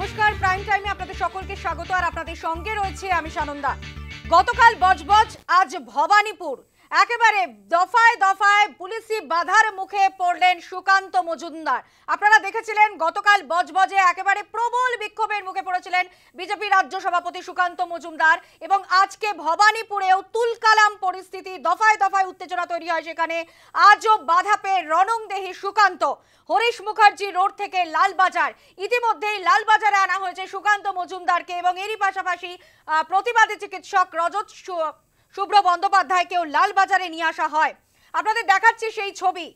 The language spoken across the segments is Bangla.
নমস্কার, প্রাইম টাইমে আপনাদের সকলকে স্বাগত। আর আপনাদের সঙ্গে রয়েছে আমি সানন্দা। গতকাল বজবজ, আজ ভবানীপুর। একেবারে দফায় দফায় পুলিশি বাধার মুখে পড়লেন সুকান্ত মজুমদার। আপনারা দেখেছিলেন গতকাল বজবজে একেবারে প্রবল বিক্ষোভের মুখে পড়েছিলেন বিজেপি রাজ্য সভাপতি সুকান্ত মজুমদার, এবং আজকে ভবানীপুরেও তুলকালাম পরিস্থিতি। দফায় দফায় উত্তেজনা তৈরি হয় সেখানে। আজও বাধা পেয়ে রণংদেহী সুকান্ত। হরিশ মুখার্জি রোড থেকে লালবাজার, ইতিমধ্যেই লালবাজারে আনা হয়েছে সুকান্ত মজুমদারকে, এবং এরই পাশাপাশি প্রতিবাদী চিকিৎসক রজত শুভ্র বন্দ্যোপাধ্যায়কেও লালবাজারে নিয়ে আসা হয়। আপনাদের দেখাচ্ছি সেই ছবি।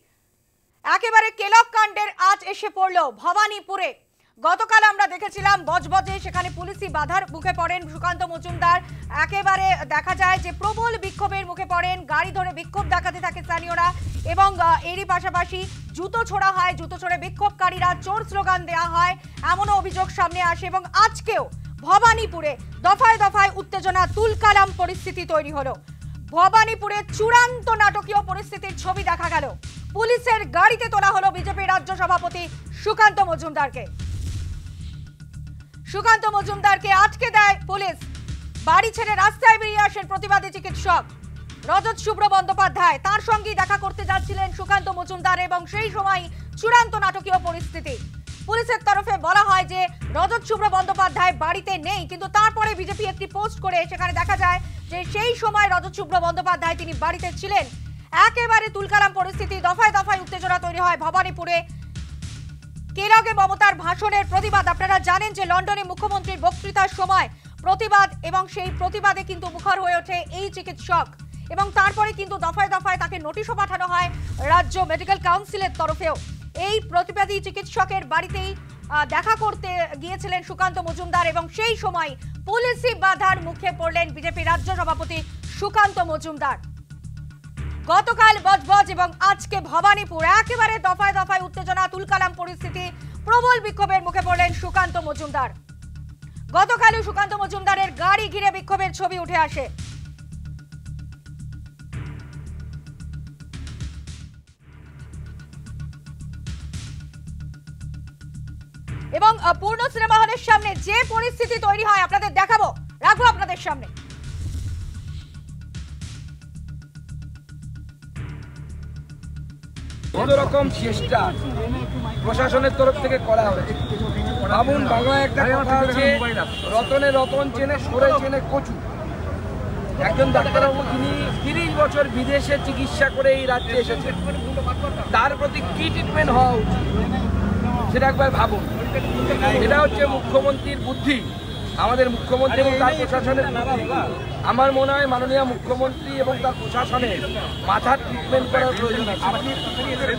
একেবারে কেলক কাণ্ডের আজ এসে পড়লো ভবানীপুরে। গতকাল আমরা দেখেছিলাম বজবজে, সেখানে পুলিশি বাধার মুখে পড়েন সুকান্ত মজুমদার। একেবারে দেখা যায় যে প্রবল বিক্ষোভের মুখে পড়েন, গাড়ি ধরে বিক্ষোভ দেখাতে থাকে স্থানীয়রা, এবং এরই পাশাপাশি জুতো ছোড়া হয়, জুতো ছড়ে বিক্ষোভকারীরা চোর স্লোগান দেওয়া হয়, এমনও অভিযোগ সামনে আসে। এবং আজকেও ভবানীপুরে দফায় দফায় উত্তেজনা, তুলকালাম পরিস্থিতি তৈরি হলো। ভবানীপুরে চূড়ান্ত নাটকীয় পরিস্থিতির ছবি দেখা গেল। পুলিশের গাড়িতে তোলা হলো বিজেপি রাজ্য সভাপতি সুকান্ত মজুমদারকে। সুকান্ত মজুমদারকে আটকে দেয় পুলিশ। বাড়ি ছেড়ে রাস্তায় বেরিয়ে আসেন প্রতিবাদী চিকিৎসক রজত শুভ্র বন্দ্যোপাধ্যায়। তার সঙ্গেই দেখা করতে যাচ্ছিলেন সুকান্ত মজুমদার, এবং সেই সময় চূড়ান্ত নাটকীয় পরিস্থিতি। পুলিশের তরফে বলা হয় যে রজত শুভ্র বন্দ্যোপাধ্যায় বাড়িতে নেই, কিন্তু তারপরে বিজেপি একটি পোস্ট করে সেখানে দেখা যায় যে সেই সময় রজত শুভ্র বন্দ্যোপাধ্যায় তিনি বাড়িতে ছিলেন। একেবারে তুলকালাম পরিস্থিতি, দফায় দফায় উত্তেজনা তৈরি হয় ভবানীপুরে। কেলগে মমতার ভাষণের প্রতিবাদ। আপনারা জানেন যে লন্ডনে মুখ্যমন্ত্রীর বক্তৃতার সময় প্রতিবাদ, এবং সেই প্রতিবাদে কিন্তু মুখর হয়ে ওঠে এই চিকিৎসক, এবং তারপরে কিন্তু দফায় দফায় তাকে নোটিশও পাঠানো হয় রাজ্য মেডিকেল কাউন্সিলের তরফেও। এই প্রতিবাদী চিকিৎসকের বাড়িতেই দেখা করতে গিয়েছিলেন সুকান্ত মজুমদার, এবং সেই সময় পুলিশি বাধার মুখে পড়লেন বিজেপি রাজ্য সভাপতি সুকান্ত মজুমদার। গতকাল বজবজ এবং আজকে ভবানীপুর, একেবারে দফায় দফায় উত্তেজনা, তুলকালাম পরিস্থিতি, প্রবল বিক্ষোভের মুখে পড়লেন সুকান্ত মজুমদার। গতকালই সুকান্ত মজুমদারের গাড়ি ঘিরে বিক্ষোভের ছবি উঠে আসে। এবং পূর্ণ সিনেমা হলের সামনে যে পরিস্থিতি তৈরি হয় আপনাদের দেখাবো, রাখবো আপনাদের সামনে। কত রকম চেষ্টা প্রশাসনের তরফ থেকে করা হয়েছে। ভাবুন, বাংলায় একটা কথা আছে, রতনে রতন চেনে, সরে চেনে কচু। একজন ডাক্তারবাবু তিনি 30 বছর বিদেশে চিকিৎসা করে এই রাজ্যে এসেছেন, তার প্রতি কি ট্রিটমেন্ট হওয়া উচিত সেটা একবার ভাবুন। এটা হচ্ছে মুখ্যমন্ত্রীর বুদ্ধি, আমাদের মুখ্যমন্ত্রী এবং তার প্রশাসনের বুদ্ধি। আমার মনে হয় মাননীয় মুখ্যমন্ত্রী এবং তার প্রশাসনের মাথার ট্রিটমেন্ট করার প্রয়োজন আছে।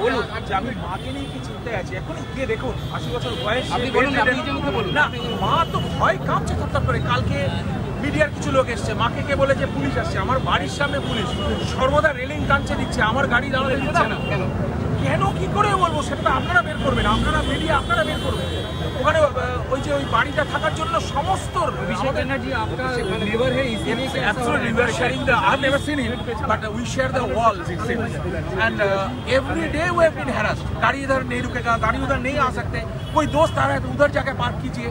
বলুন যে আমি মাকে নিয়ে কি চিন্তায় আছি, এখন গিয়ে দেখুন 80 বছর বয়স, আপনি বলুন, আপনি নিজে মুখে বলুন। না, মা তো ভয় কাঁপছে থরথর করে। কালকে মিডিয়ার কিছু লোক এসছে, মাকে কে বলে যে পুলিশ আসছে, আমার বাড়ির সামনে পুলিশ সর্বদা রেলিং টানছে দিচ্ছে, আমার গাড়ি দাঁড়াতে দিচ্ছে না। কেন কি করে বলবো সেটা আপনারা বের করবেন, আপনারা মিডিয়া আপনারা বের করবেন। ওখানে ওই যে ওই বাড়িটা থাকার জন্য সমস্ত गाड़ी इधर नहीं रुकेगा, गाड़ी उधर नहीं आ सकते, कोई दोस्त आ रहा है तो उधर जाके पार्क कीजिए।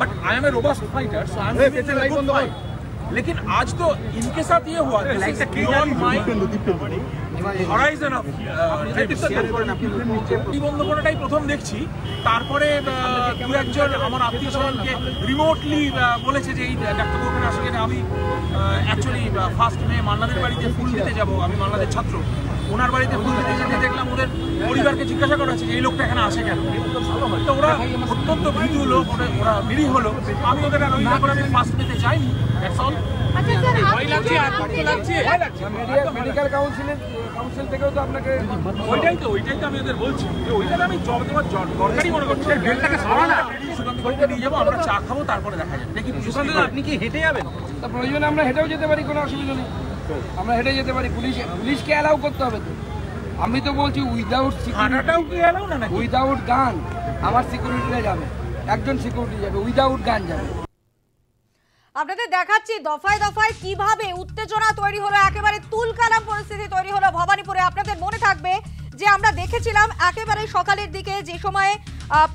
But I am a robust fighter, so I am. लेकिन आज तो इनके साथ ये हुआ, বন্ধুটাই প্রথম দেখছি। তারপরে দু একজন আমার আত্মীয় স্বজনকে রিমোটলি বলেছে যে এই ডাক্তারবাবুকে আসলে আমি অ্যাকচুয়ালি ফার্স্ট মে মান্নাদের বাড়িতে ফুল দিতে যাবো, আমি মান্নাদের ছাত্র, ওনার বাড়িতে ফুল দিতে যেতে দেখলাম ওদের পরিবারকে জিজ্ঞাসা করা হচ্ছে যে এই লোকটা এখানে আসে কেন। তো ওরা অত্যন্ত ভীতু লোক, ওরা নিরীহ লোক। আমি ওদের আর আমি ফার্স্ট মেতে যাইনি। মেডিকেল কাউন্সিল থেকেও তো আপনাকে ওইটাই তো আমি ওদের বলছি যে ওইটাকে আমি জব দেওয়ার দরকারই মনে করছি। বেলটাকে সরা না, সুকান্তকে নিয়ে যাবো, আমরা চা খাবো, তারপরে দেখা যাবে। দেখি সুকান্ত, আপনি কি হেঁটে যাবেন? তা প্রয়োজনে আমরা হেঁটেও যেতে পারি, কোনো অসুবিধা নেই, আমরা হেঁটে যেতে পারি। পুলিশকে অ্যালাউ করতে হবে তো। আমি তো বলছি উইদাউট উইদাউট গান আমার সিকিউরিটিরা যাবে, একজন সিকিউরিটি যাবে, উইদাউট গান যাবে। আপনাদের দেখাচ্ছি দফায় দফায় কিভাবে উত্তেজনা তৈরি হলো, একেবারে তুলকালাম পরিস্থিতি তৈরি হলো ভবানীপুরে। আপনাদের মনে থাকবে যে আমরা দেখেছিলাম একেবারে সকালের দিকে যে সময়ে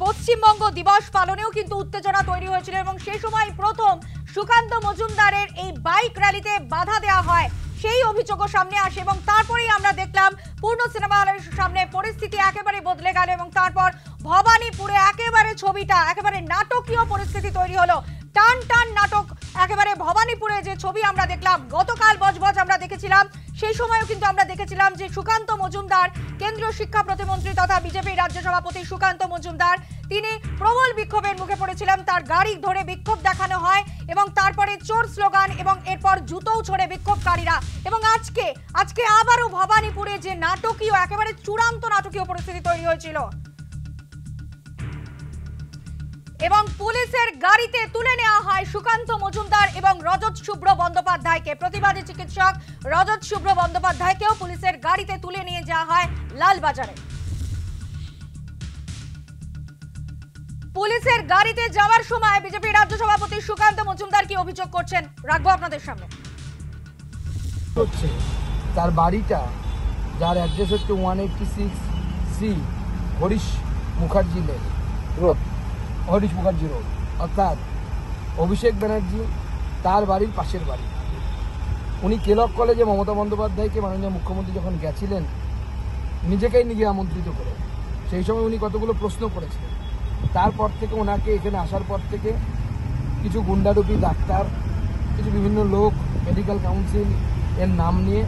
পশ্চিমবঙ্গ দিবস পালনেও কিন্তু উত্তেজনা তৈরি হয়েছিল এবং সেই সময় প্রথম সুকান্ত মজুমদারের এই বাইক র্যালিতে বাধা দেওয়া হয়, সেই অভিযোগও সামনে আসে এবং তারপরেই আমরা দেখলাম পূর্ণ সিনেমা হলের সামনে পরিস্থিতি একেবারে বদলে গেল এবং তারপর ভবানীপুরে একেবারে ছবিটা একেবারে নাটকীয় পরিস্থিতি তৈরি হলো। টান টান নাটক একেবারে ভবানীপুরে যে ছবি আমরা দেখলাম, গতকাল বজবজ আমরা দেখেছিলাম, সেই সময়ও কিন্তু আমরা দেখেছিলাম যে সুকান্ত মজুমদার, কেন্দ্রীয় শিক্ষা প্রতিমন্ত্রী তথা বিজেপি রাজ্য সভাপতি সুকান্ত মজুমদার, তিনি প্রবল বিক্ষোভের মুখে পড়েছিলেন। তার গাড়ি ধরে বিক্ষোভ দেখানো হয় এবং তারপরে চোর স্লোগান এবং এরপর জুতোও ছোড়ে বিক্ষোভকারীরা। এবং আজকে আবারও ভবানীপুরে যে নাটকীয় একেবারে চূড়ান্ত নাটকীয় পরিস্থিতি তৈরি হয়েছিল এবং পুলিশের গাড়িতে তুলে নেওয়া হয় সুকান্ত মজুমদার এবং রজত শুভ্র বন্দ্যোপাধ্যায়কে। প্রতিবাদী চিকিৎসক রজত শুভ্র বন্দ্যোপাধ্যায়কেও পুলিশের গাড়িতে তুলে নিয়ে যাওয়া হয় লালবাজারে। পুলিশের গাড়িতে যাওয়ার সময় বিজেপি রাজ্য সভাপতি সুকান্ত মজুমদার কি অভিযোগ করছেন রাখবো আপনাদের সামনে। তার বাড়িটা, যার অ্যাড্রেস হচ্ছে 186C হরিশ মুখার্জি রোড, অর্থাৎ অভিষেক ব্যানার্জি তার বাড়ির পাশের বাড়ি। উনি কেলক কলেজে মমতা বন্দ্যোপাধ্যায়কে মাননীয় মুখ্যমন্ত্রী যখন গেছিলেন নিজেকেই নিজে আমন্ত্রিত করে, সেই সময় উনি কতগুলো প্রশ্ন করেছিলেন। তারপর থেকে ওনাকে এখানে আসার পর থেকে কিছু গুন্ডারূপী ডাক্তার, কিছু বিভিন্ন লোক, মেডিকেল কাউন্সিল এর নাম নিয়ে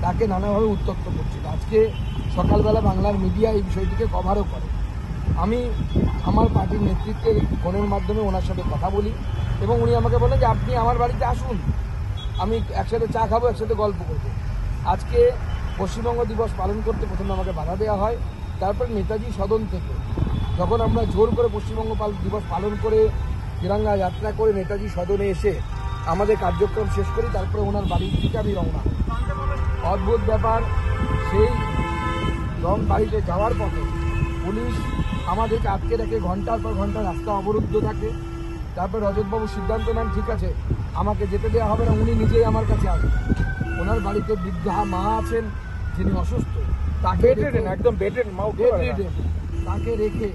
তাকে নানাভাবে উত্ত্যক্ত করছিল। আজকে সকালবেলা বাংলার মিডিয়া এই বিষয়টিকে কভারও করে। আমি আমার পার্টির নেতৃত্বের ফোনের মাধ্যমে ওনার সাথে কথা বলি এবং উনি আমাকে বলেন যে আপনি আমার বাড়িতে আসুন, আমি একসাথে চা খাবো, একসাথে গল্প করবো। আজকে পশ্চিমবঙ্গ দিবস পালন করতে প্রথমে আমাকে বাধা দেওয়া হয়, তারপর নেতাজি সদন থেকে যখন আমরা জোর করে পশ্চিমবঙ্গ দিবস পালন করে তিরঙ্গা যাত্রা করে নেতাজি সদনে এসে আমাদের কার্যক্রম শেষ করি, তারপরে ওনার বাড়ির থেকে আমি রওনা হই। অদ্ভুত ব্যাপার, সেই বাড়িতে যাওয়ার পথে পুলিশ আমাদেরকে আটকে রেখে ঘন্টার পর ঘন্টা রাস্তা অবরুদ্ধ থাকে। তারপর রজতবাবু সিদ্ধান্ত নেন ঠিক আছে আমাকে যেতে দেওয়া হবে না, উনি নিজেই আমার কাছে আসবেন। ওনার বাড়িতে বৃদ্ধা মা আছেন যিনি অসুস্থ, তাকে একদম তাকে রেখে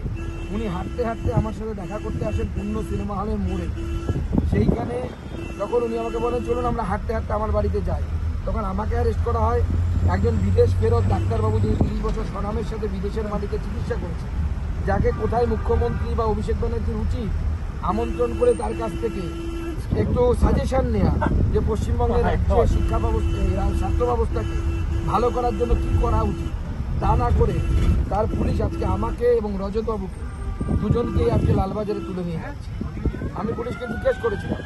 উনি হাঁটতে হাঁটতে আমার সাথে দেখা করতে আসেন পূর্ণ সিনেমা হলের মোড়ে। সেইখানে যখন উনি আমাকে বলেন চলুন আমরা হাঁটতে হাঁটতে আমার বাড়িতে যাই, তখন আমাকে অ্যারেস্ট করা হয়। একজন বিদেশ ফেরত ডাক্তারবাবু যিনি 30 বছর স্বনামের সাথে বিদেশের মাটিতে চিকিৎসা করেছে, যাকে কোথায় মুখ্যমন্ত্রী বা অভিষেক ব্যানার্জির উচিত আমন্ত্রণ করে তার কাছ থেকে একটু সাজেশন নেওয়া যে পশ্চিমবঙ্গের রাজ্যের শিক্ষা ব্যবস্থা, স্বাস্থ্য ব্যবস্থাকে ভালো করার জন্য কি করা উচিত, তা না করে তার পুলিশ আজকে আমাকে এবং রজতবাবুকে দুজনকেই আজকে লালবাজারে তুলে নিয়ে যাচ্ছে। আমি পুলিশকে জিজ্ঞেস করেছিলাম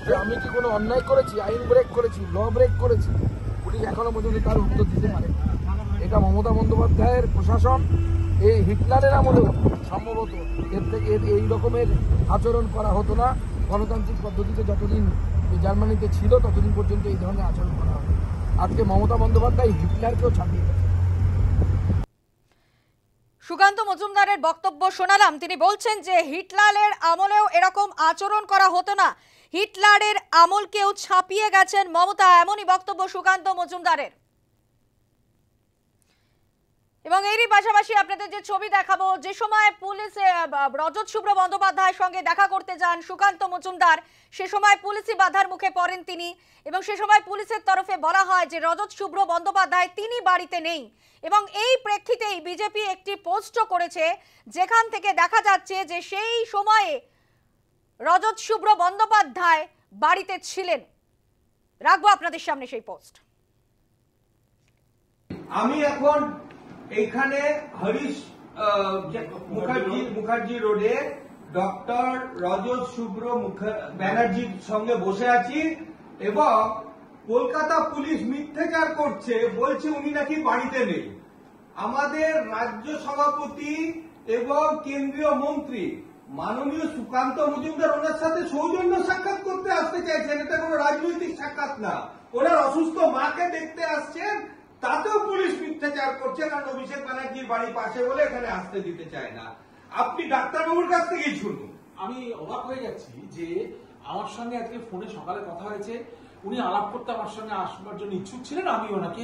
যে আমি কি কোনো অন্যায় করেছি, আইন ব্রেক করেছি, ল ব্রেক করেছি, পুলিশ এখনো পর্যন্ত তার উত্তর দিতে পারে। এটা মমতা বন্দ্যোপাধ্যায়ের প্রশাসন এই হিটলারের আমলেও সম্ভবত এর থেকে এই রকমের আচরণ করা হতো না। গণতান্ত্রিক পদ্ধতিতে যতদিন জার্মানিতে ছিল ততদিন পর্যন্ত এই ধরনের আচরণ করা হতো। আজকে মমতা বন্দ্যোপাধ্যায় হিটলারকেও ছাপিয়ে গেছে। সুকান্ত মজুমদারের বক্তব্য শোনালাম, তিনি বলছেন যে হিটলারের আমলেও এরকম আচরণ করা হতো না, হিটলারের আমলকেও ছাপিয়ে গেছেন মমতা, এমনই বক্তব্য সুকান্ত মজুমদারের। এবং এরই পাশাপাশি আপনাদের যে ছবি দেখাবো, যে সময় পুলিশ রজত শুভ্র বন্দ্যোপাধ্যায়ের সঙ্গে দেখা করতে যান সুকান্ত মজুমদার, সে সময় পুলিশি বাধার মুখে পড়েন তিনি এবং সে সময় পুলিশের তরফে বলা হয় যে রজত শুভ্র বন্দ্যোপাধ্যায় তিনি বাড়িতে নেই। এবং এই প্রেক্ষিতেই বিজেপি একটি পোস্টও করেছে যেখান থেকে দেখা যাচ্ছে যে সেই সময়ে রজত শুভ্র বন্দ্যোপাধ্যায় বাড়িতে ছিলেন। রাখবো আপনাদের সামনে সেই পোস্ট। আমি এখন এইখানে হরিশ মুখার্জি রোডে ডক্টর রজত শুভ্র ব্যানার্জির সঙ্গে বসে আছি এবং কলকাতা পুলিশ মিথ্যাচার করছে, বলছে উনি নাকি বাড়িতে নেই। আমাদের রাজ্য সভাপতি এবং কেন্দ্রীয় মন্ত্রী মাননীয় সুকান্ত মজুমদার ওনার সাথে সৌজন্য সাক্ষাৎ করতে আসতে চাইছেন, এটা কোনো রাজনৈতিক সাক্ষাৎ না। ওনার অসুস্থ মাকে দেখতে আসছেন, তাতেও পুলিশ মিথ্যাচার করছে, কারণ অভিষেক ব্যানার্জির বাড়ির পাশে বলে এখানে আসতে দিতে চায় না। আপনি ডাক্তারবাবুর কাছ থেকেই শুনুন। আমি অবাক হয়ে যাচ্ছি যে আমার সঙ্গে আজকে ফোনে সকালে কথা হয়েছে, উনি আলাপ করতে আমার সঙ্গে আসবার জন্য ইচ্ছুক ছিলেন। আমি ওনাকে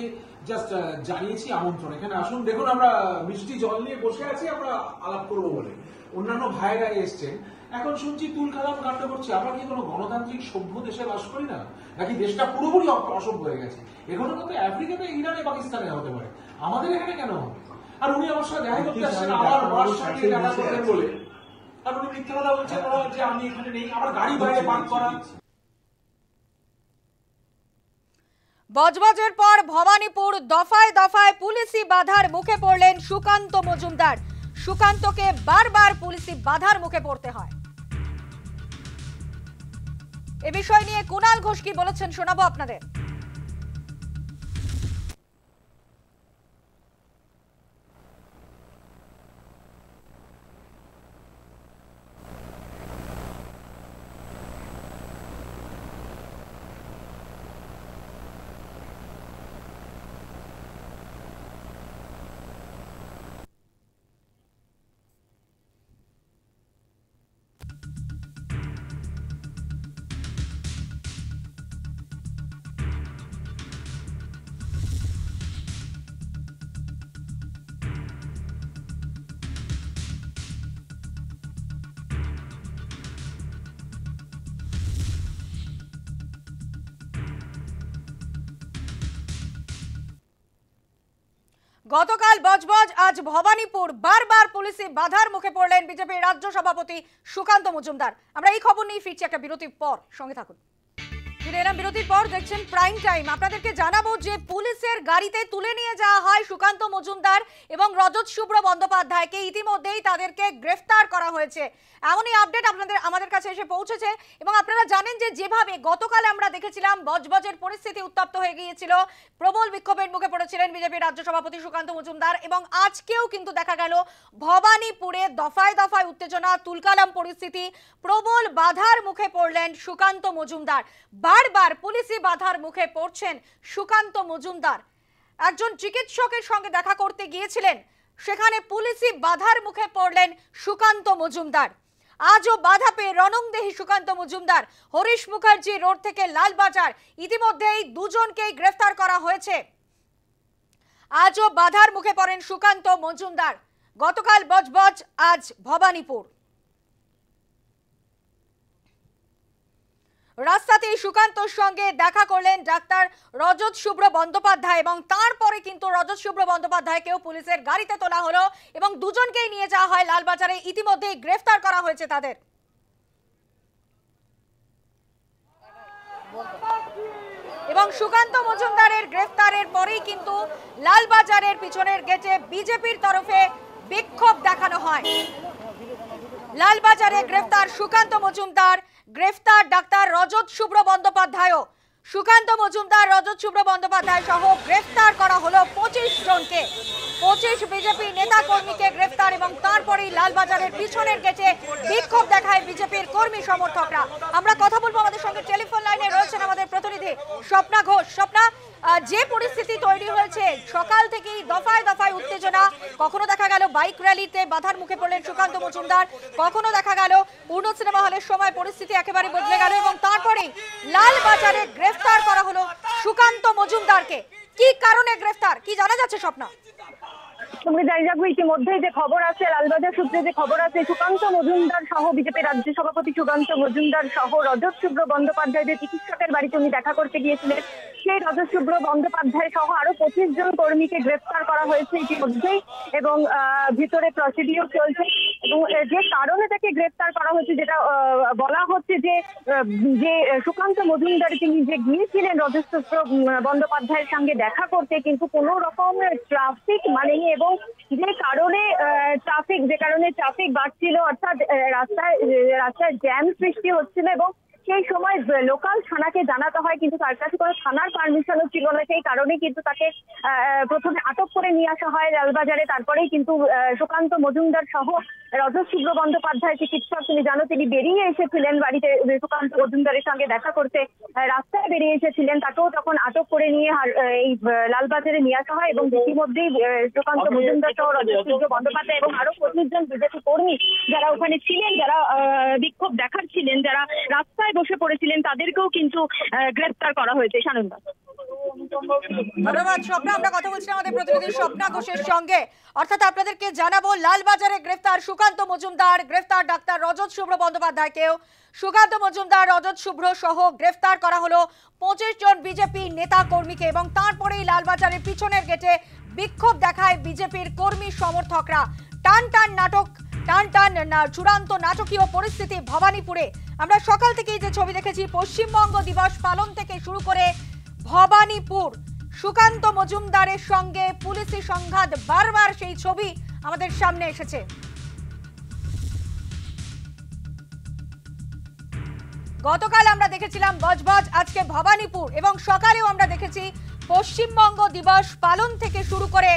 জাস্ট জানিয়েছি আমন্ত্রণ, এখানে আসুন, দেখুন আমরা মিষ্টি জল নিয়ে বসে আছি, আমরা আলাপ করবো বলে। অন্যান্য ভাইরা এসছেন। এখন শুনছি তুলকালাম কাণ্ড করছে। আমরা কি কোনো গণতান্ত্রিক সভ্য দেশে বাস করি না, নাকি দেশটা পুরোপুরি অসভ্য হয়ে গেছে? এখানে কিন্তু আফ্রিকাতে, ইরানে, পাকিস্তানে হতে পারে, আমাদের এখানে কেন হবে? আর উনি আমার সাথে দেখা করতে আসছেন আমার মার সঙ্গে দেখা করতেন বলে, আর উনি মিথ্যা কথা বলছেন যে আমি এখানে নেই, আমার গাড়ি বাইরে পার্ক করা। বজবজের পর ভবানীপুর দফায় দফায় পুলিশি বাধার মুখে পড়লেন সুকান্ত মজুমদার। সুকান্তকে বারবার পুলিশি বাধার মুখে পড়তে হয়। এ বিষয় নিয়ে কুণাল ঘোষ কি বলেছেন শোনাবো আপনাদের। গতকাল বজবজ, আজ ভবানীপুর, বারবার পুলিশি বাধার মুখে পড়লেন বিজেপির রাজ্য সভাপতি সুকান্ত মজুমদার। আমরা এই খবর নিয়ে ফিরছি একটা বিরতির পর, সঙ্গে থাকুন। ফিরে এলাম বিরতির পর, দেখছেন প্রাইম টাইম। আপনাদেরকে জানাবো যে পুলিশের গাড়িতে তুলে নিয়ে যাওয়া হয় সুকান্ত মজুমদার এবং রজত শুভ্র বন্দ্যোপাধ্যায়কে। ইতিমধ্যেই তাদেরকে গ্রেফতার করা হয়েছে, এমনই আপডেট আমাদের কাছে এসে পৌঁছেছে। এবং আপনারা জানেন যে যেভাবে গতকাল আমরা দেখেছিলাম বজবজের পরিস্থিতি উত্তপ্ত হয়ে গিয়েছিল, প্রবল বিক্ষোভের মুখে পড়েছিলেন বিজেপির রাজ্য সভাপতি সুকান্ত মজুমদার, এবং আজকেও কিন্তু দেখা গেল ভবানীপুরে দফায় দফায় উত্তেজনা, তুলকালাম পরিস্থিতি, প্রবল বাধার মুখে পড়লেন সুকান্ত মজুমদার। বারবার পুলিশি বাধার মুখে পড়ছেন সুকান্ত মজুমদার। একজন চিকিৎসকের সঙ্গে দেখা করতে গিয়েছিলেন, সেখানে পুলিশি বাধার মুখে পড়লেন সুকান্ত মজুমদার। আজও বাধা পেয়ে রণংদেহী সুকান্ত মজুমদার। হরিশ মুখার্জি রোড থেকে লালবাজার, ইতিমধ্যেই দুজনকেই গ্রেফতার করা হয়েছে। আজও বাধার মুখে পড়েন সুকান্ত মজুমদার। গতকাল বজবজ, আজ ভবানীপুর। রাস্তাতেই সুকান্তর সঙ্গে দেখা করলেন ডাক্তার রজত শুভ্র বন্দ্যোপাধ্যায়, এবং তারপরে কিন্তু রজত শুভ্র বন্দ্যোপাধ্যায়কেও পুলিশের গাড়িতে তোলা হলো এবং দুজনকেই নিয়ে যাওয়া হয় লালবাজারে। ইতিমধ্যেই গ্রেফতার করা হয়েছে তাদের। এবং সুকান্ত মজুমদারের গ্রেফতারের পরেই কিন্তু লালবাজারের পিছনের গেটে বিজেপির তরফে বিক্ষোভ দেখানো হয়। লালবাজারে গ্রেফতার সুকান্ত মজুমদার, গ্রেফতার ডাক্তার রজত শুভ্র বন্দ্যোপাধ্যায়। সুকান্ত মজুমদার, রজত শুভ্র বন্দ্যোপাধ্যায় সহ গ্রেফতার করা হলো 25 জনকে। 25 বিজেপি নেতা কর্মীকে গ্রেফতার, এবং তারপরেই লালবাজারের পিছনের গেটে বিক্ষোভ দেখায় বিজেপির কর্মী সমর্থকরা। আমরা কথা বলবো, আমাদের সঙ্গে টেলিফোন লাইনে রয়েছেন আমাদের প্রতিনিধি স্বপ্না ঘোষ। স্বপ্না, যে পরিস্থিতি তৈরি হয়েছে, সকাল থেকেই দফায় দফায় উত্তেজনা, কখনো দেখা গেল বাইক র্যালিতে বাধার মুখে পড়লেন সুকান্ত মজুমদার, কখনো দেখা গেল পূর্ণ সিনেমা হলের সময় পরিস্থিতি একেবারে বদলে গেল, এবং তারপরেই লালবাজারে গ্রেফতার করা হলো সুকান্ত মজুমদারকে। কি কারণে গ্রেফতার, কি জানা যাচ্ছে স্বপ্না? তুমি জানিয়ে রাখবো, ইতিমধ্যেই যে খবর আছে, লালবাজার সূত্রে যে খবর আছে, সুকান্ত মজুমদার সহ বিজেপি রাজ্য সভাপতি সুকান্ত মজুমদার সহ রজত শুভ্র বন্দ্যোপাধ্যায় যে চিকিৎসকের বাড়িতে উনি দেখা করতে গিয়েছিলেন, সেই রজত শুভ্র বন্দ্যোপাধ্যায় সহ আরো 25 জন কর্মীকে গ্রেফতার করা হয়েছে ইতিমধ্যেই, এবং ভিতরে প্রসিডিওর চলছে। এবং যে কারণে তাকে গ্রেফতার করা হয়েছে, যেটা বলা হচ্ছে যে সুকান্ত মজুমদার তিনি যে গিয়েছিলেন রজত শুভ্র বন্দ্যোপাধ্যায়ের সঙ্গে দেখা করতে, কিন্তু কোনো রকম ট্রাফিক মানেনি, এবং যে কারণে ট্রাফিক বাড়ছিল, অর্থাৎ রাস্তায় জ্যাম সৃষ্টি হচ্ছিল, এবং সেই সময় লোকাল থানাকে জানাতে হয়, কিন্তু তার কাছে কোনো থানার পারমিশনও ছিল না। সেই কারণে কিন্তু তাকে প্রথমে আটক করে নিয়ে আসা হয় লালবাজারে। তারপরেই কিন্তু সুকান্ত মজুমদার সহ রজত শুভ্র বন্দ্যোপাধ্যায় চিকিৎসক, তুমি জানো তিনি বেরিয়ে এসেছিলেন বাড়িতে সুকান্ত মজুমদারের সঙ্গে দেখা করতে, রাস্তায় বেরিয়ে এসেছিলেন, তাকেও তখন আটক করে নিয়ে এই লালবাজারে নিয়ে আসা হয়। এবং ইতিমধ্যেই সুকান্ত মজুমদার সহ রজত শুভ্র বন্দ্যোপাধ্যায় এবং আরো 25 জন বিজেপি কর্মী যারা ওখানে ছিলেন, যারা বিক্ষোভ দেখাচ্ছিলেন, যারা রাস্তায় বসে পড়েছিলেন তাদেরকেও কিন্তু গ্রেফতার করা হয়েছে। সানন্দা। ধন্যবাদ স্বপ্না। আমরা কথা বলছিলাম আমাদের প্রতিনিধি স্বপ্না ঘোষের সঙ্গে। অর্থাৎ আপনাদেরকে জানাবো, লালবাজারে গ্রেফতার সুকান্ত মজুমদার, গ্রেফতার ডাক্তার রজত শুভ্র বন্দ্যোপাধ্যায়কেও। সুকান্ত মজুমদার, রজত শুভ্র সহ গ্রেফতার করা হলো 25 জন বিজেপি নেতা কর্মীকে, এবং তারপরেই লালবাজারের পিছনের গেটে বিক্ষোভ দেখায় বিজেপির কর্মী সমর্থকরা। টান চূড়ান্ত নাটকীয় পরিস্থিতি ভবানীপুরে। আমরা সকাল থেকেই যে ছবি দেখেছি, পশ্চিমবঙ্গ দিবস পালন থেকে শুরু করে ভবানীপুর, সুকান্ত মজুমদারের সঙ্গে পুলিশি সংঘাত, বারবার সেই ছবি আমাদের সামনে এসেছে। গতকাল আমরা দেখেছিলাম বজবজ, আজকে ভবানীপুর, এবং সকালেও আমরা দেখেছি পশ্চিমবঙ্গ দিবস পালন থেকে শুরু করে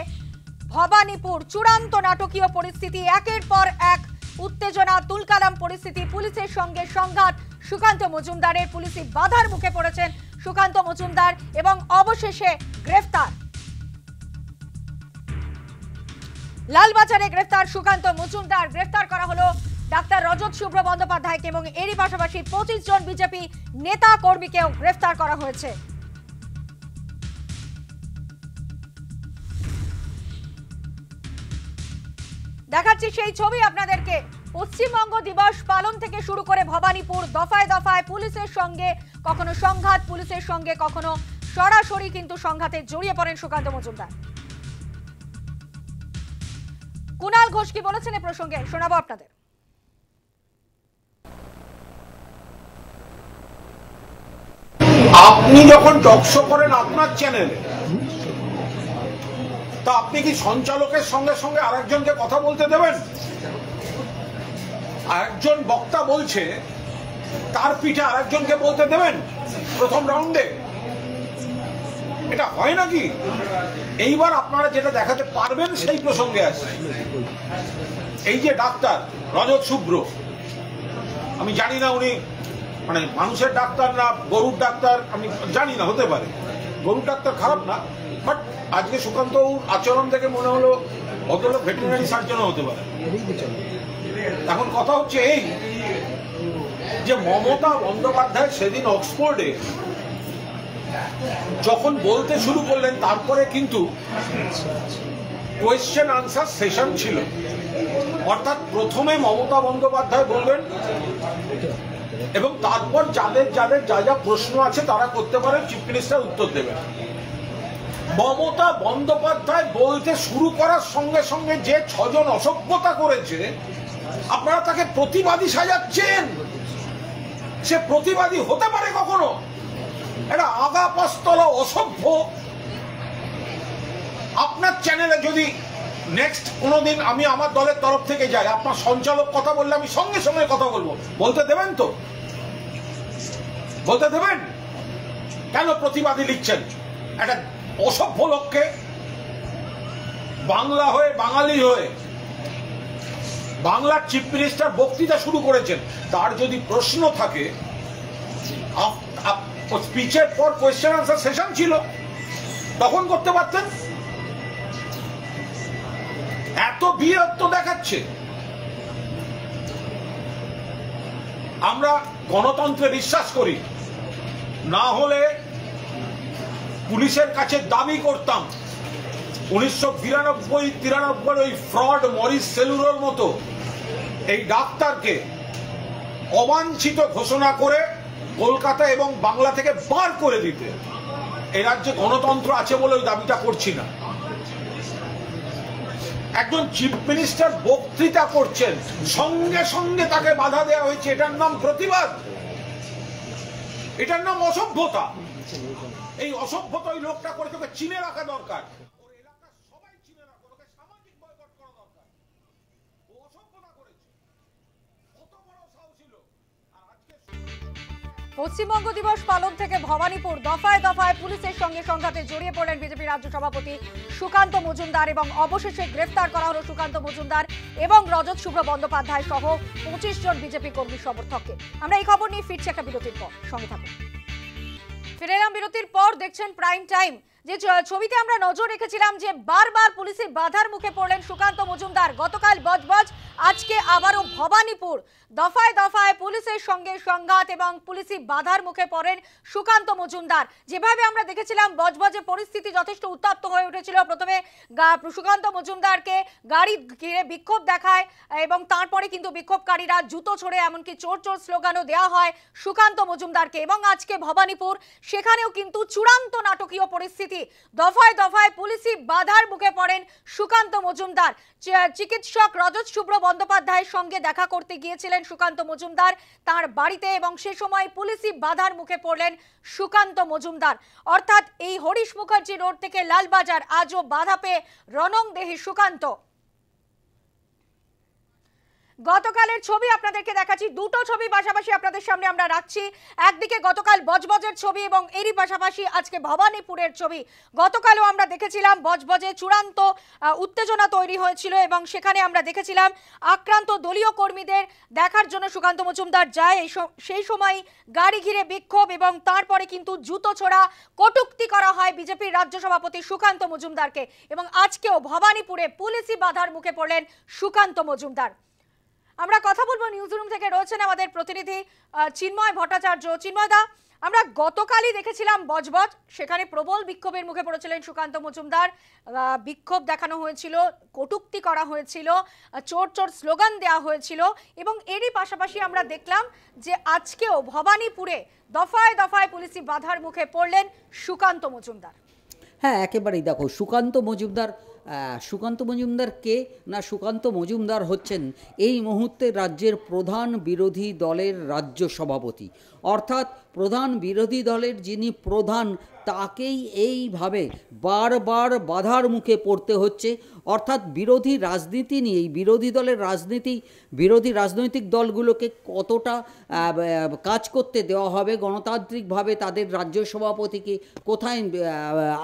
ভবানীপুর। চূড়ান্ত নাটকীয় পরিস্থিতি, একের পর এক উত্তেজনা, তুলকালাম পরিস্থিতি, পুলিশের সঙ্গে সংঘাত, সুকান্ত মজুমদারের পুলিশি বাধার মুখে পড়েছেন সুকান্ত মজুমদার, এবং অবশেষে গ্রেফতার। লালবাজারে গ্রেফতার সুকান্ত মজুমদার, গ্রেফতার করা হলো ডাক্তার রজত শুভ্র বন্দ্যোপাধ্যায়কে, এবং এরই পাশাপাশি 25 জন বিজেপি নেতা কর্মীকেও গ্রেফতার করা হয়েছে। দেখাচ্ছি সেই ছবি আপনাদেরকে। পশ্চিমবঙ্গ দিবস পালন থেকে শুরু করে ভবানীপুর, দফায় দফায় পুলিশের সঙ্গে কখনো সংঘাত, পুলিশের সঙ্গে কখনো সরাসরি কিন্তু সংঘাতে জড়িয়ে পড়েন সুকান্ত মজুমদার। কুণাল ঘোষ কি বলেছেন এ প্রসঙ্গে শোনাবো আপনাদের। আপনি যখন টকশো করেন আপনার চ্যানেলে, তা আপনি কি সঞ্চালকের সঙ্গে সঙ্গে আরেকজনকে কথা বলতে দেবেন? আরেকজন বক্তা বলছে, তার পিঠে আরেকজনকে বলতে দেবেন প্রথম রাউন্ডে? এটা হয় নাকি? এইবার আপনারা যেটা দেখাতে পারবেন সেই প্রসঙ্গে আসছে। এই যে ডাক্তার রজত শুভ্র, আমি জানি না উনি মানে মানুষের ডাক্তার না গরুর ডাক্তার, আমি জানি না, হতে পারে। গরুর ডাক্তার খারাপ না, বাট আজকে সুকান্ত আচরণ থেকে মনে হলো ভদ্রলোক ভেটেরিনারি সার্জনও হতে পারে। এখন কথা হচ্ছে এই যে মমতা বন্দ্যোপাধ্যায় সেদিন অক্সফোর্ডে যখন বলতে শুরু করলেন, তারপরে কিন্তু কোয়েশ্চেন আনসার সেশন ছিল। অর্থাৎ প্রথমে মমতা বন্দ্যোপাধ্যায় বলবেন, এবং তারপর যাদের যাদের যা যা প্রশ্ন আছে তারা করতে পারে, চিফ মিনিস্টার উত্তর দেবেন। মমতা বন্দ্যোপাধ্যায় বলতে শুরু করার সঙ্গে সঙ্গে যে 6 জন অসভ্যতা করেছে, আপনারা তাকে প্রতিবাদী সাজাচ্ছেন। সে প্রতিবাদী হতে পারে কখনো? এটা আগাপাস্তলা অসভ্য। আপনার চ্যানেলে যদি নেক্সট কোনোদিন আমি আমার দলের তরফ থেকে যাই, আপনার সঞ্চালক কথা বললে আমি সঙ্গে সঙ্গে কথা বলবো, বলতে দেবেন তো? বলতে দেবেন? কেন প্রতিবাদী লিখছেন একটা অসভ্য লোককে? বাংলা হয়ে, বাঙালি হয়ে বাংলার চিফ মিনিস্টার বক্তৃতা শুরু করেছেন, তার যদি প্রশ্ন থাকে, স্পিচের পর কোয়েশ্চেন আনসার সেশন ছিল, তখন করতে পারতেন। এত বীরত্ব দেখাচ্ছে। আমরা গণতন্ত্রে বিশ্বাস করি, না হলে পুলিশের কাছে দাবি করতাম 1992-93 ওই ফ্রড মরিস সেলুলোর মতো এই ডাক্তারকে অবাঞ্ছিত ঘোষণা করে কলকাতা এবং বাংলা থেকে বার করে দিতে। এই রাজ্যে গণতন্ত্র আছে বলে ওই দাবিটা করছি না। একজন চিফ মিনিস্টার বক্তৃতা করছেন, সঙ্গে সঙ্গে তাকে বাধা দেওয়া হয়েছে, এটার নাম প্রতিবাদ? এটার নাম অসভ্যতা। এই অসভ্যতা ওই লোকটা করে, তোকে চিনে রাখা দরকার। ওর এলাকার সবাই চিনে রাখো, ওকে সামাজিক বয়কট করা দরকার। ও অসভ্যতা করেছে, কত বড় সাহসী লোক। আর আজকে পশ্চিমবঙ্গ দিবস পালন থেকে ভবানীপুর, দফায় দফায় পুলিশের সঙ্গে সংঘাতে জড়িয়ে পড়লেন বিজেপি রাজ্য সভাপতি সুকান্ত মজুমদার, এবং অবশেষে গ্রেফতার করা হলো সুকান্ত মজুমদার এবং রজত শুভ্র বন্দ্যোপাধ্যায় সহ 25 জন বিজেপি কর্মী সমর্থককে। আমরা এই খবর নিয়ে ফিরছি একটা বিরতির পর, সঙ্গে থাকুন। ফিরে এলাম বিরতির পর, দেখছেন প্রাইম টাইম। যে ছবিতে আমরা নজর রেখেছিলাম যে বারবার পুলিশের বাধার মুখে পড়লেন সুকান্ত মজুমদার। গতকাল বজবজ, আজকে আবারও ভবানীপুর দফায় দফায় পুলিশের সঙ্গে সংঘাত এবং পুলিশি বাধার মুখে পড়েন সুকান্ত মজুমদার। যেভাবে আমরা দেখেছিলাম বজবজে পরিস্থিতি যথেষ্ট উত্তপ্ত হয়ে উঠেছিল। প্রথমে সুকান্ত মজুমদারকে গাড়ি ঘিরে বিক্ষোভ দেখায় এবং তারপরে কিন্তু বিক্ষোভকারীরা জুতো ছড়ে এমনকি চোর চোর স্লোগানও দেওয়া হয় সুকান্ত মজুমদারকে। এবং আজকে ভবানীপুর সেখানেও কিন্তু চূড়ান্ত নাটকীয় পরিস্থিতি, দফায় দফায় পুলিশি বাধার মুখে পড়েন সুকান্ত মজুমদার। চিকিৎসক রজত শুভ্র বন্দ্যোপাধ্যায়ের সঙ্গে দেখা করতে গিয়েছিলেন সুকান্ত মজুমদার তার বাড়িতে এবং সে সময় পুলিশি বাধার মুখে পড়লেন সুকান্ত মজুমদার। অর্থাৎ এই হরিশ মুখার্জি রোড থেকে লালবাজার আজও বাধা পেয়ে রণংদেহী সুকান্ত। গতকালের ছবি আপনাদেরকে দেখাচ্ছি, দুটো ছবি পাশাপাশি আপনাদের সামনে আমরা রাখছি। একদিকে গতকাল বজবজের ছবি এবং এরই পাশাপাশি আজকে ভবানীপুরের ছবি। গতকালও আমরা দেখেছিলাম বজবজে চূড়ান্ত উত্তেজনা তৈরি হয়েছিল এবং সেখানে আমরা দেখেছিলাম আক্রান্ত দলীয় কর্মীদের দেখার জন্য সুকান্ত মজুমদার যায়। সেই সময় গাড়ি ঘিরে বিক্ষোভ এবং তারপরে কিন্তু জুতো ছোড়া কটূক্তি করা হয় বিজেপির রাজ্য সভাপতি সুকান্ত মজুমদারকে। এবং আজকেও ভবানীপুরে পুলিশি বাধার মুখে পড়লেন সুকান্ত মজুমদার। আমরা কথা বলবো নিউজ রুম থেকে, রয়েছেন আমাদের প্রতিনিধি চিন্ময় ভট্টাচার্য। চিন্ময় দা, আমরা গতকালই দেখেছিলাম বজবজ, সেখানে প্রবল বিক্ষোভের মুখে পড়েছিলেন সুকান্ত মজুমদার। বিক্ষোভ দেখানো হয়েছিল, কটূক্তি করা হয়েছিল, চোর চোর স্লোগান দেওয়া হয়েছিল এবং এরই পাশাপাশি আমরা দেখলাম যে আজকেও ভবানীপুরে দফায় দফায় পুলিশি বাধার মুখে পড়লেন সুকান্ত মজুমদার। হ্যাঁ, একেবারেই। দেখো, সুকান্ত মজুমদার কে না, সুকান্ত মজুমদার হচ্ছেন এই মুহূর্তে রাজ্যের প্রধান বিরোধী দলের রাজ্য সভাপতি। অর্থাৎ প্রধান বিরোধী দলের যিনি প্রধান তাকেই এইভাবে বারবার বাধার মুখে পড়তে হচ্ছে। অর্থাৎ বিরোধী রাজনীতি নিয়ে বিরোধী রাজনৈতিক দলগুলোকে কতটা কাজ করতে দেওয়া হবে, গণতান্ত্রিকভাবে তাদের রাজ্য সভাপতিকে কোথায়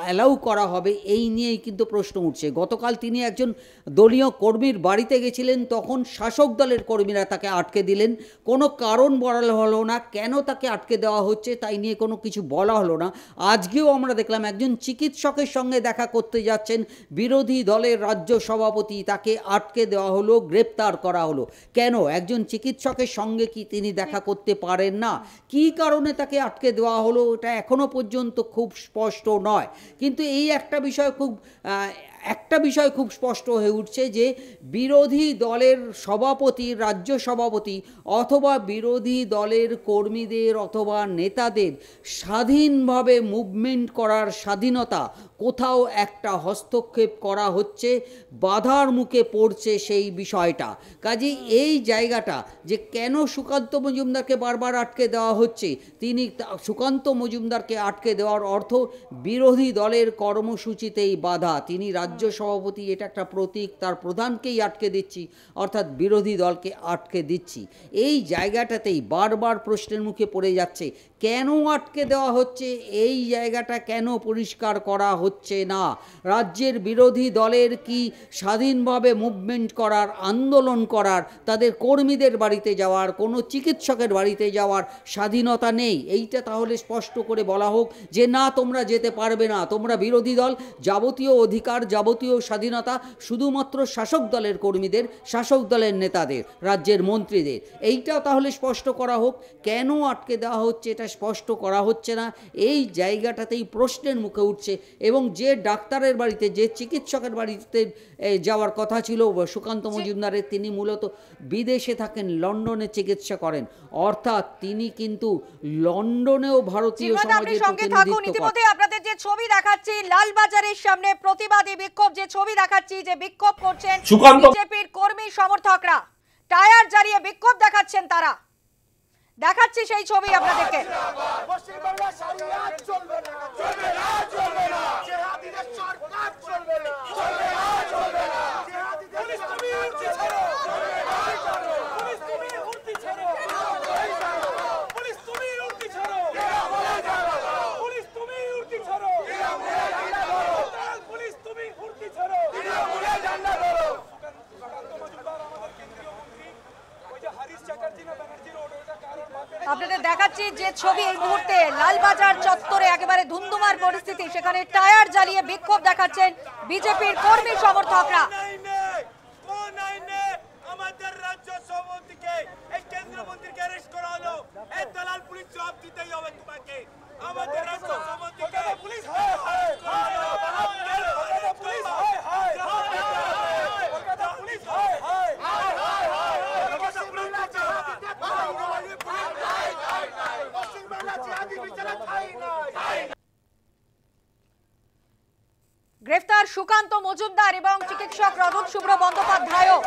অ্যালাউ করা হবে, এই নিয়েই কিন্তু প্রশ্ন উঠছে। গতকাল তিনি একজন দলীয় কর্মীর বাড়িতে গেছিলেন, তখন শাসক দলের কর্মীরা তাকে আটকে দিলেন। কোনো কারণ বলা হলো না, কেন তাকে আটকে দেওয়া হচ্ছে তাই নিয়ে কোনো কিছু বলা হলো না। আজকেও আমরা দেখলাম একজন চিকিৎসকের সঙ্গে দেখা করতে যাচ্ছেন বিরোধী দলের রাজ্য সভাপতি, তাকে আটকে দেওয়া হলো, গ্রেপ্তার করা হলো। কেন? একজন চিকিৎসকের সঙ্গে কি তিনি দেখা করতে পারেন না? কী কারণে তাকে আটকে দেওয়া হলো এটা এখনো পর্যন্ত খুব স্পষ্ট নয়। কিন্তু এই একটা বিষয় খুব স্পষ্ট হয়ে উঠছে যে বিরোধী দলের সভাপতি, রাজ্য সভাপতি অথবা বিরোধী দলের কর্মীদের অথবা নেতাদের স্বাধীনভাবে মুভমেন্ট করার স্বাধীনতা কোথাও একটা হস্তক্ষেপ করা হচ্ছে, বাধার মুখে পড়ছে সেই বিষয়টা। কাজেই এই জায়গাটা যে কেন সুকান্ত মজুমদারকে বারবার আটকে দেওয়া হচ্ছে, সুকান্ত মজুমদারকে আটকে দেওয়ার অর্থ বিরোধী দলের কর্মসূচিতেই বাধা। তিনি রাজ্য সভাপতি, এটা একটা প্রতীক, তার প্রধানকেই আটকে দিচ্ছি, অর্থাৎ বিরোধী দলকে আটকে দিচ্ছি। এই জায়গাটাতেই বারবার প্রশ্নের মুখে পড়ে যাচ্ছে কেন আটকে দেওয়া হচ্ছে, এই জায়গাটা কেন পরিষ্কার করা হচ্ছে না। রাজ্যের বিরোধী দলের কি স্বাধীনভাবে মুভমেন্ট করার, আন্দোলন করার, তাদের কর্মীদের বাড়িতে যাওয়ার, কোনো চিকিৎসকের বাড়িতে যাওয়ার স্বাধীনতা নেই? এইটা তাহলে স্পষ্ট করে বলা হোক যে না, তোমরা যেতে পারবে না, তোমরা বিরোধী দল, যাবতীয় অধিকার, যাবতীয় স্বাধীনতা শুধুমাত্র শাসক দলের কর্মীদের, শাসক দলের নেতাদের, রাজ্যের মন্ত্রীদের। এইটাও তাহলে স্পষ্ট করা হোক। কেন আটকে দেওয়া হচ্ছে এটা স্পষ্ট করা হচ্ছে না। এই জায়গাটাতেই প্রশ্নের মুখে উঠছে। এবং যে ডাক্তারের বাড়িতে, যে চিকিৎসকের বাড়িতে যাওয়ার কথা ছিল সুকান্ত মজুমদারের, তিনি মূলত বিদেশে থাকেন, লন্ডনে চিকিৎসা করেন। অর্থাৎ তিনি কিন্তু লন্ডনেও ভারতীয় সমাজের প্রতিনিধিত্ব করেন। আপনাদের যে ছবি দেখাচ্ছি লালবাজারের সামনে প্রতিবাদী বিক্ষোভ, যে ছবি দেখাচ্ছি, যে বিক্ষোভ করছেন বিজেপির কর্মী সমর্থকরা, টায়ার জ্বালিয়ে বিক্ষোভ দেখাচ্ছেন তারা। দেখাচ্ছি সেই ছবি আপনাদেরকে। আপনাদের দেখাচ্ছি যে ছবি এই মুহূর্তে লালবাজার চত্বরে একেবারে ধুমধুমার পরিস্থিতি, সেখানে টায়ার জ্বালিয়ে বিক্ষোভ দেখাচ্ছেন বিজেপির কর্মী সমর্থকরা। আমাদের মন্ত্রীকে অ্যারেস্ট করা হলো, এই দালাল পুলিশ জবাব দিতেই হবে তোমাকে। আমাদের রাজ্য মন্ত্রীকে পুলিশ গ্রেফতার সুকান্ত মজুমদার এবং চিকিৎসক রজত শুভ্র বন্দ্যোপাধ্যায়ও।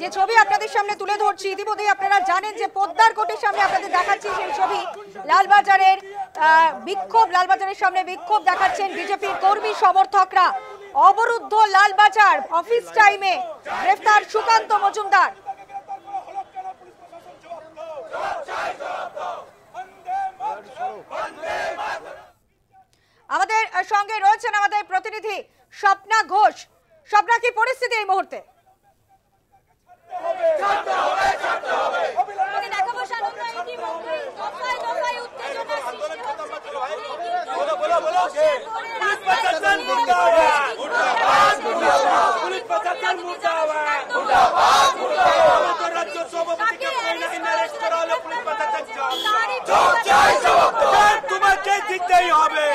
যে ছবি আপনাদের সামনে তুলে ধরছি, ইতিমধ্যেই আপনারা জানেন যে পোদ্দার কোর্টের সামনে আপনাদের দেখাচ্ছি সেই ছবি। লালবাজারের লালবাজারের সামনে বিক্ষোভ দেখাচ্ছেন বিজেপির কর্মী সমর্থকরা। অবরুদ্ধ লালবাজার, অফিস টাইমে গ্রেফতার সুকান্ত মজুমদার। আমাদের সঙ্গে রয়েছেন আমাদের প্রতিনিধি স্বপ্না ঘোষ। স্বপ্না, কি পরিস্থিতি এই মুহূর্তে? তোমাকে জিততেই হবে,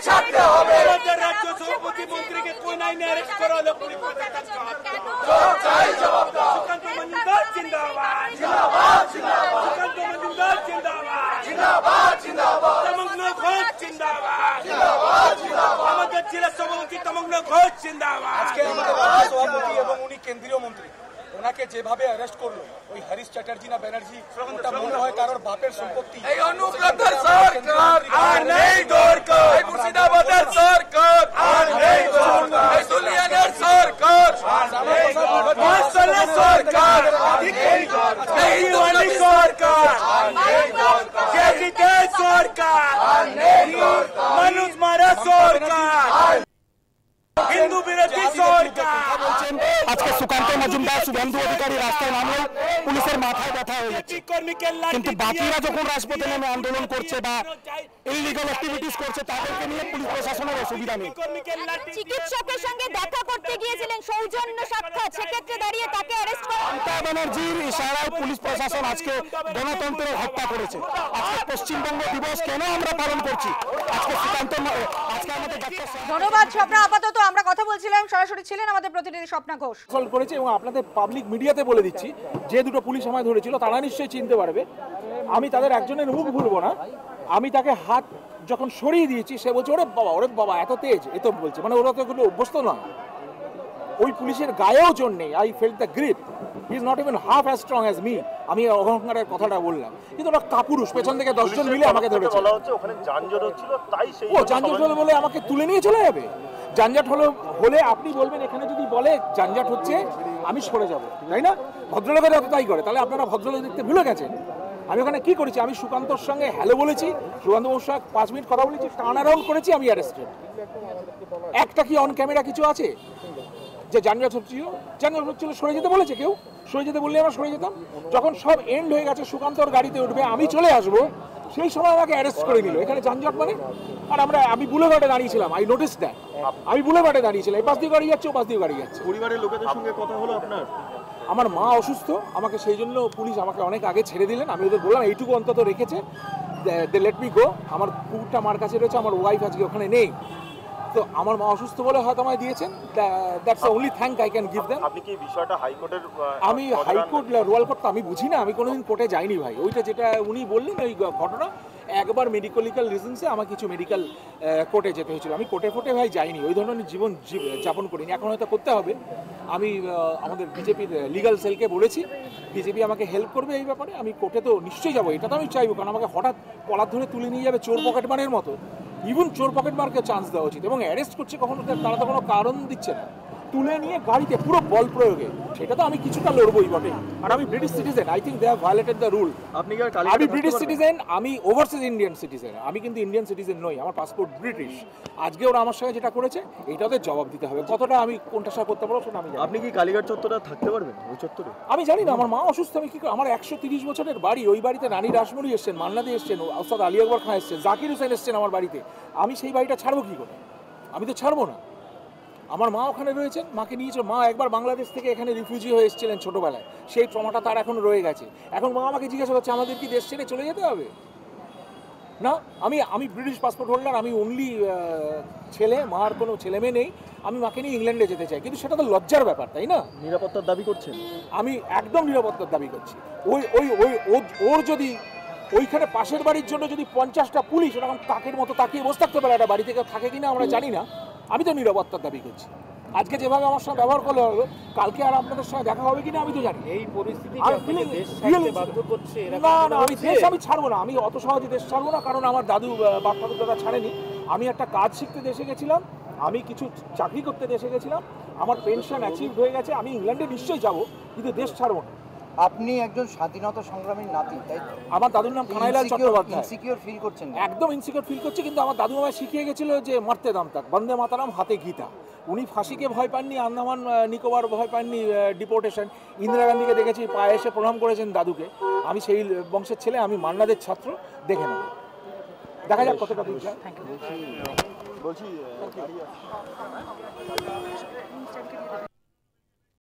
ছাড়তে হবে। আমাদের রাজ্য সভাপতি মন্ত্রীকে কোন আইনে অ্যারেস্ট করা হলো? পুলিশ প্রশাসন সুকান্ত মজুমদার জিন্দাবাদ, সুকান্ত মজুমদার জিন্দাবাদ, তমগ্ন ঘোষ জিন্দাবাদ, আমাদের জেলা সভাপতি তমগ্ন ঘোষ জিন্দাবাদ। আজকে আমাদের সভাপতি এবং উনি কেন্দ্রীয় মন্ত্রী, ওনাকে যেভাবে অ্যারেস্ট করলো, ওই হরিশ চ্যাটার্জি না ব্যানার্জি, ওটা মনে হয় কারোর বাপের সম্পত্তি। এই অনুব্রত সরকার আর নেই দরকার, এই মুর্শিদাবাদের সরকার আর নেই দরকার, এই দুলিয়ানের সরকার আর নেই দরকার, মাসলের সরকার এই ওয়ানি সরকার আর নেই দরকার, জেডিকে সরকার আর নেই দরকার, মানুষ মারা সরকার, হিন্দু বিরোধী সরকার। আজকে সুকান্ত মজুমদার, শুভেন্দু অধিকারী রাস্তায় নামলে পুলিশের মাথায় ব্যথা হয়ে যাচ্ছে, কিন্তু বাকিরা যখন রাজপথে নেমে আন্দোলন করছে বা ইলিগাল অ্যাক্টিভিটিস করছে, তাদেরকে নিয়ে পুলিশ প্রশাসনের অসুবিধা নেই। চিকিৎসকের সঙ্গে দেখা করতে গিয়েছিলেন, সৌজন্য সাক্ষাৎ, সেক্ষেত্রে দাঁড়িয়ে তাকে অ্যারেস্ট করা। মমতা ব্যানার্জির ইশারায় পুলিশ প্রশাসন আজকে গণতন্ত্রের হত্যা করেছে। আজকে পশ্চিমবঙ্গ দিবস কেন আমরা পালন করছি? আজকে সুকান্ত, আজকে আমাদের ধন্যবাদ স্বপ্না। আপাতত আমরা কথা বলছিলাম, সরাসরি ছিলেন আমাদের প্রতিনিধি স্বপ্না ঘোষ। করেছে এবং আপনাদের পাবলিক মিডিয়াতে বলে দিচ্ছি, যে দুটো পুলিশ আমায় ধরেছিল তারা নিশ্চয়ই চিনতে পারবে। আমি তাদের একজনের মুখ ভুলবো না। আমি তাকে হাত যখন সরিয়ে দিয়েছি, সে বলছে ওরে বাবা এত তেজ, এ তো বলছে, মানে ওরা তো এগুলো অভ্যস্ত নয়। ওই পুলিশের গায়েও জোর নেই। I felt the grip, he is not even half as strong as me. আমি অহংকারের কথাটা বললাম, কিন্তু ওরা কাপুরুষ, পেছন থেকে 10 জন মিলে আমাকে ধরেছে। ওখানে যানজট হচ্ছিল, তাই সেই ও যানজট হলো বলে আমাকে তুলে নিয়ে চলে যাবে? যানজট হলে আপনি বলবেন এখানে যদি বলে যানজট হচ্ছে আমি সরে যাব, তাই না? ভদ্রলোকের যত তাই করে, তাহলে আপনারা ভদ্রলোক দেখতে ভুলে গেছেন। আমি ওখানে কি করেছি? আমি সুকান্তর সঙ্গে হ্যালো বলেছি, সুকান্তর সঙ্গে 5 মিনিট কথা বলেছি, টার্ন অ্যারাউন্ড করেছি, আমি অ্যারেস্টেড। একটা কি অন ক্যামেরা কিছু আছে যে যানজট হচ্ছিল সরে যেতে বলেছে? কেউ সরে যেতে বললে আমরা সরে যেতাম। যখন সব এন্ড হয়ে গেছে, সুকান্তর গাড়িতে উঠবে, আমি চলে আসবো, সেই সময় আমাকে অ্যারেস্ট করে নিল। এখানে যানজট মানে? আর আমি বুলেভার্ডে দাঁড়িয়েছিলাম, আই নোটিস দ্যাট। আমি বুলেভার্ডে দাঁড়িয়েছিলাম, এই পাশ দিয়ে গাড়ি যাচ্ছে, ও পাশ দিয়ে গাড়ি যাচ্ছে। পরিবারের লোকেদের সঙ্গে কথা হলো আপনার? আমার মা অসুস্থ, আমাকে সেই জন্য পুলিশ আমাকে অনেক আগে ছেড়ে দিলেন। আমি ওদের বললাম এইটুকু অন্তত রেখেছে, দে লেট মি গো। আমার কুকুরটা মার কাছে রয়েছে, আমার ওয়াইফ আজকে ওখানে নেই, তো আমার মা অসুস্থ বলে হয়তো আমায় দিয়েছেন। That's the only thank I can give them. আপনি কি বিষয়টা হাইকোর্টের? আমি হাইকোর্ট রোয়াল কোর্ট তো আমি বুঝি না, আমি কোনোদিন কোর্টে যাইনি ভাই। ওইটা যেটা উনি বললেন ওই ঘটনা, একবার মেডিকেল রিজনসে আমার কিছু মেডিকেল কোর্টে যেতে হয়েছিল। আমি কোর্টে ফোটে ভাই যাইনি, ওই ধরনের জীবন যাপন করিনি। এখন হয়তো করতে হবে। আমি আমাদের বিজেপির লিগাল সেলকে বলেছি, বিজেপি আমাকে হেল্প করবে এই ব্যাপারে। আমি কোর্টে তো নিশ্চয়ই যাবো, এটা তো আমি চাইবো, কারণ আমাকে হঠাৎ পলার ধরে তুলে নিয়ে যাবে চোর পকেটমারের মতো। ইভেন চোর পকেটমারকে চান্স দেওয়া উচিত। এবং অ্যারেস্ট করছে কখনো, তারা তো কোনো কারণ দিচ্ছে না। তুলে নিয়ে গাড়িতে পুরো বল প্রয়োগে, সেটা তো আমি কিছুটা লড়বই বটে। আর আমি British citizen, I think they have violated the rule. আপনি কি আমি ব্রিটিশ সিটিজেন, আমি ওভারসিজ ইন্ডিয়ান সিটিজেন, আমি কিন্তু ইন্ডিয়ান সিটিজেন নই, আমার পাসপোর্ট ব্রিটিশ। আজকে ওরা আমার সঙ্গে যেটা করেছে এটা ওদের জবাব দিতে হবে। কতটা আমি কোনটা সঙ্গে করতে পারবো সেটা আমি জানি। আপনি কি কালীঘাট চত্বরে থাকতে পারবেন ওই চত্বরে? আমি জানি না, আমার মা অসুস্থ, আমি কি আমার 130 বছরের বাড়ি, ওই বাড়িতে রানী রাসমণি এসছেন, মান্নাদি এসছেন, ওস্তাদ আলী আকবর খান এসছেন, জাকির হোসেন এসছেন আমার বাড়িতে। আমি সেই বাড়িটা ছাড়বো কি করে? আমি তো ছাড়বো না। আমার মা ওখানে রয়েছেন, মাকে নিয়েছে, মা একবার বাংলাদেশ থেকে এখানে রিফিউজি হয়ে এসেছিলেন ছোটোবেলায়, সেই ট্রমাটা তার এখন রয়ে গেছে। এখন মা আমাকে জিজ্ঞাসা করছে আমাদের কি দেশ ছেড়ে চলে যেতে হবে? না, আমি ব্রিটিশ পাসপোর্ট হোল্ডার, আমি অনলি ছেলে, মার কোনো ছেলে মেয়ে নেই, আমি মাকে নিয়ে ইংল্যান্ডে যেতে চাই, কিন্তু সেটা তো লজ্জার ব্যাপার, তাই না? নিরাপত্তার দাবি করছেন? আমি একদম নিরাপত্তার দাবি করছি। ওর যদি ওইখানে পাশের বাড়ির জন্য যদি 50টা পুলিশ এরকম কাকের মতো তাকিয়ে বসে থাকতে পারে, একটা বাড়ি থেকে থাকে কিনা আমরা জানি না, আমি তো নিরাপত্তার দাবি করছি। আজকে যেভাবে আমার সঙ্গে ব্যবহার করলে হলো, কালকে আর আপনাদের সঙ্গে দেখা হবে কিনা আমি তো জানি। এই পরিস্থিতি না না, আমি দেশ আমি ছাড়বো না, আমি অত সহজে দেশ ছাড়বো না, কারণ আমার দাদু দাদা ছাড়েনি। আমি একটা কাজ শিখতে দেশে গেছিলাম, আমি কিছু চাকরি করতে দেশে গেছিলাম, আমার পেনশন অ্যাচিভ হয়ে গেছে, আমি ইংল্যান্ডে নিশ্চয়ই যাবো, কিন্তু দেশ ছাড়বো না। আপনি একজন স্বাধীনতা সংগ্রামীর নাতি, তাই তো? আমার দাদুর নাম কানাইলাল চট্টোপাধ্যায়। ইনসিকিউর ফিল করছেন? একদম ইনসিকিউর ফিল করছি, কিন্তু আমার দাদু আমায় শিখিয়ে গেছিল যে মরতে দাম তাক, বন্দে মাতারাম, হাতে গীতা। উনি ফাঁসিকে ভয় পাননি, আন্দামান নিকোবর ভয় পাননি, ডিপোর্টেশন। ইন্দিরা গান্ধীকে দেখেছি পায়ে এসে প্রণাম করেছেন দাদুকে। আমি সেই বংশের ছেলে, আমি মান্নাদের ছাত্র, দেখে নেব, দেখা যাক কতটা দূর যায়। Thank you. বলছি